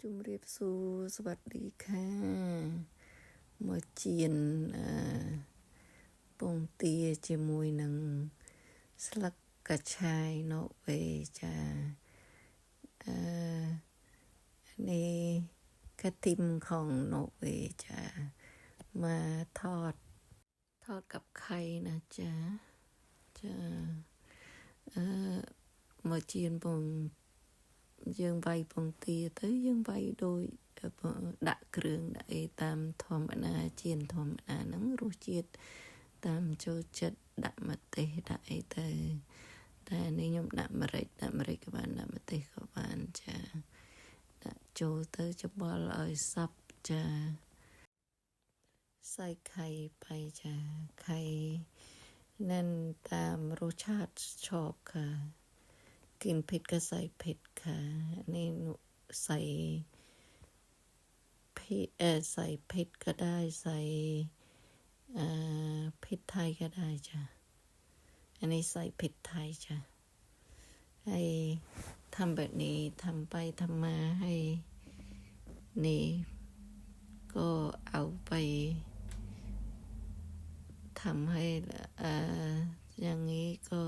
ជំរាបសួរสวัสดีค่ะមកជៀនពងទាជាមួយនឹងស្លឹកកញ្ឆាយណូវេចានេះកាទីមของណូវេចាมาทอดกับไข่นะจ๊ะចាមកជៀនពងយើងវាយពងទាទៅយើងវាយដោយដាក់គ្រឿងដាក់អីតាមធម្មតាជៀនធម្មតាហ្នឹងរសជាតិតាមចូលចិត្តដាក់ម្ទេសដាក់អីទៅតែនេះខ្ញុំដាក់ម្រេចក៏បានដាក់ម្ទេសក៏បានចាដាក់ចូលទៅច្បល់ឲ្យសព្វចាใส่ไข่ไปจ้ะไข่นั่นตามรสชาติชอบค่ะกินเผ็ดก็ใส่เผ็ดค่ะนี่ใส่เผ็ดก็ได้ใส่เผ็ดไทยก็ได้จ้ะอันนี้ใส่เผ็ดไทยจ้ะให้ทำแบบนี้ทำไปทำมาให้นี่ก็เอาไปทำให้อย่างนี้ก็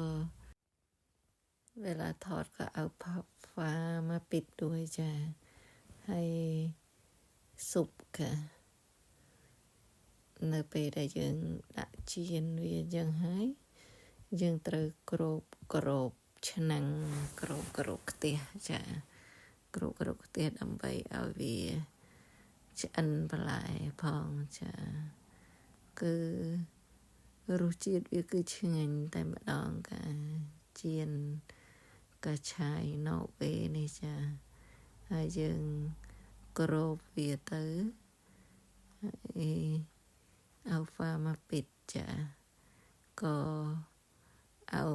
เวลาทอดก็เอาผ้าฟ้ามาปิดด้วยจ้ะให้สุกค่ะនៅពេលដែលយើងដាក់ជៀនវាយ៉ាងហើយយើងត្រូវគ្របឆ្នាំងគ្របខ្ទះចាគ្របខ្ទះដើម្បីឲ្យវាឆ្អិនបន្លែផងចាគឺរសជាតិវាគឺឆ្ងាញ់តែម្ដងកាជៀនកញ្ឆាយណូវេនេះចាហើយយើងគ្របវាទៅเอาฟ้ามาปิดจ้ะก็เอา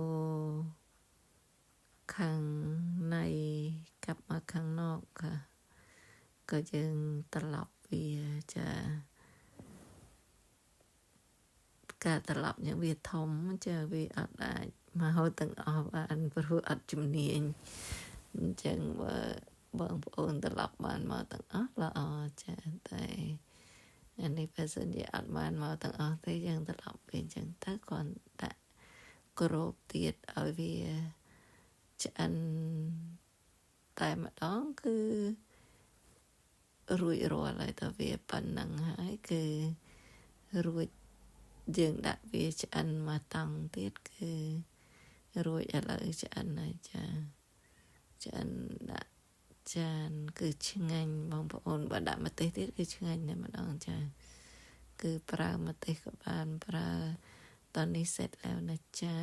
ข้างในกลับมาข้างนอกค่ะก็ยังตลับវាចាការត្រឡប់យ៉ាងវាធំចាវាអត់អាចមកទាំងអស់បានព្រោះអត់ជំនាញអញ្ចឹងបងប្អូនត្រឡប់បានមកទាំងអស់ល្អចាតែអានេះបើសិនជាអត់បានមកទាំងអស់ទេយើងត្រឡប់វិញអញ្ចឹងទៅគាត់ដាក់គ្របទៀតឲ្យវាឆ្អិនតែម្ដងគឺរួចរាល់ហើយតើវាប៉ុណ្ណឹងហើយគឺរួចយើងដាក់វាឆ្អិនមកតង់ទៀតគឺរួចឥឡូវឆ្អិនហើយចាឆ្អិនដាក់ចានគឺឆ្ងាញ់បងប្អូនបើដាក់ម្ទេសទៀតគឺឆ្ងាញ់តែម្ដងចាគឺប្រើម្ទេសក៏បានប្រើតនេះเสร็จแล้วนะจ้า